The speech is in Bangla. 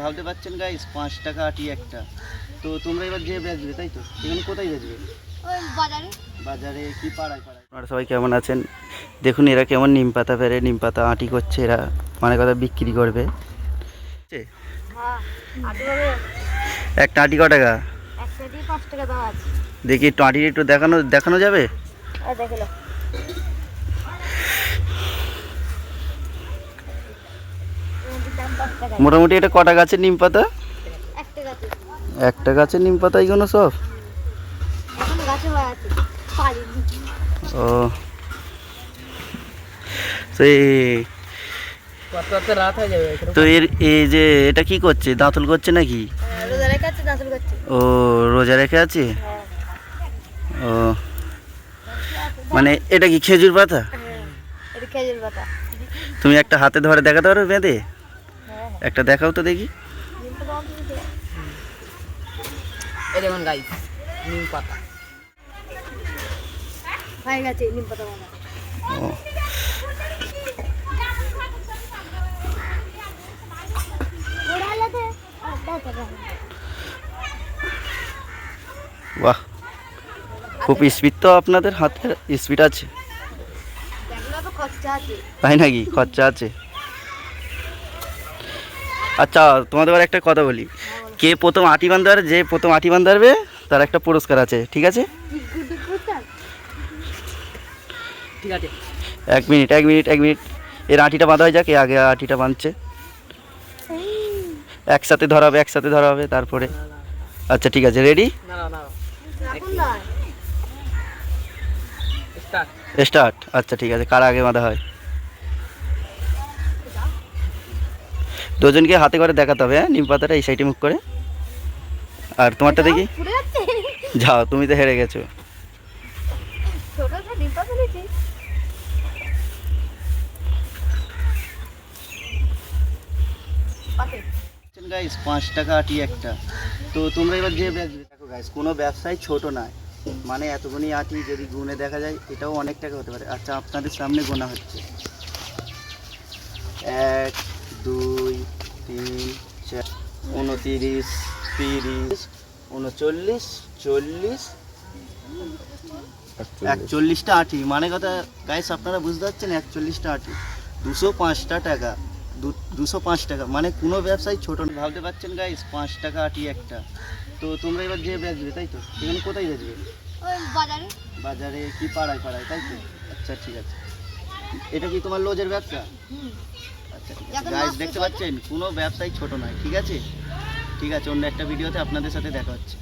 ভাবতে পারছেন গাইস 5 টাকা আটি একটা। তো তোমরা এবার যে বেচবে তাই তো, এখানে কোথায় বেচবে? বাজারে। বাজারে কি পাড়ায় পাড়ায়? আপনারা সবাই কেমন আছেন? দেখুন এরা কেমন নিম পাতা পেরে নিম পাতা আটি করছে, এরা মানে কথা বিক্রি করবে। হ্যাঁ, আটি হবে। একটা আটি ক টাকা? একটা আটি 5 টাকা দাম আছে। দেখি একটু আটি একটু দেখানো যাবে? এই দেখো। মোটামুটি এটা কটা গাছের নিম পাতা? একটা গাছে। একটা গাছের নিম পাতা এগুলো সব? এখন গাছে হয়ে আছে, পারিনি। ও সেই কত রাত হয়ে যাবে। তো এই যে এটা কি করছে, দাঁতল করছে নাকি? রোজা রেখে আছে, দাঁতল করছে। ও রোজা রেখে আছে। হ্যাঁ। ও মানে এটা কি খেজুর পাতা? হ্যাঁ, এটা খেজুর পাতা। তুমি একটা হাতে ধরে দেখাতে পারো বেঁধে? হ্যাঁ, একটা দেখাও তো দেখি। নিম পাতা আনতে দিতে। এই দেখুন গাইস, নিম পাতা। হয়ে গেছে নিম পাতা বানা। ও ওড়ালাতে দাও টাকা। বাহ, খুব স্পিড তো আপনাদের হাতের, স্পিড আছে দেখলা তো খরচা আছে। তাই নাকি? খরচা আছে। আচ্ছা তোমাদের এবার একটা কথা বলি, কে প্রথম আটি বাঁধতে পারবে, যে প্রথম আটি বাঁধতে পারবে তার একটা পুরস্কার আছে, ঠিক আছে? ঠিক আছে। এক মিনিট এর আটিটা বাঁধা হয়ে যাক, এ আগে আটিটা বাঁধছে। একসাথে ধরা হবে তারপরে। আচ্ছা ঠিক আছে, রেডি, না না না, এখন না। স্টার্ট। স্টার্ট। আচ্ছা ঠিক আছে, কার আগে বাঁধা হয়? দুজনকে হাতে করে দেখাতে হবে, হ্যাঁ, নিম পাতাটা এই সাইডে মুখ করে। আর তোমারটা দেখি। পুড়ে যাচ্ছে। যাও, তুমি তো হেরে গেছো। ছোট ছোট নিম পাতা নিয়েছি। পাতে। গাইস 5 টাকা আটি একটা। তো তোমরা এবার যে বেচবে, দেখো গাইস কোনো ব্যবসায় ছোট নয়, মানে এতগুনি আটি যদি গুনে দেখা যায় এটাও অনেক টাকা হতে পারে। আচ্ছা আপনাদের সামনে গোনা হচ্ছে, 1 2 3 4 29 30 39 40 41টা আটি, মানে কথা গাইস আপনারা বুঝতে পারছেন, 41টা আটি 205টা টাকা। 205 টাকা, মানে কোনো ব্যবসায় ছোট না। ভাবতে পারছেন গাইস 5 টাকা আটি একটা। তো তোমরা এবার যে বেচবে তাই তো, এখানে কোথায় বেচবে? বাজারে। বাজারে কি পাড়ায় পাড়ায় তাই তো? আচ্ছা ঠিক আছে, এটা কি তোমার লজের ব্যবসা? আচ্ছা ঠিক আছে গাইস, দেখতে পাচ্ছেন কোনো ব্যবসায় ছোট নয়, ঠিক আছে? ঠিক আছে, অন্য একটা ভিডিওতে আপনাদের সাথে দেখা হচ্ছে।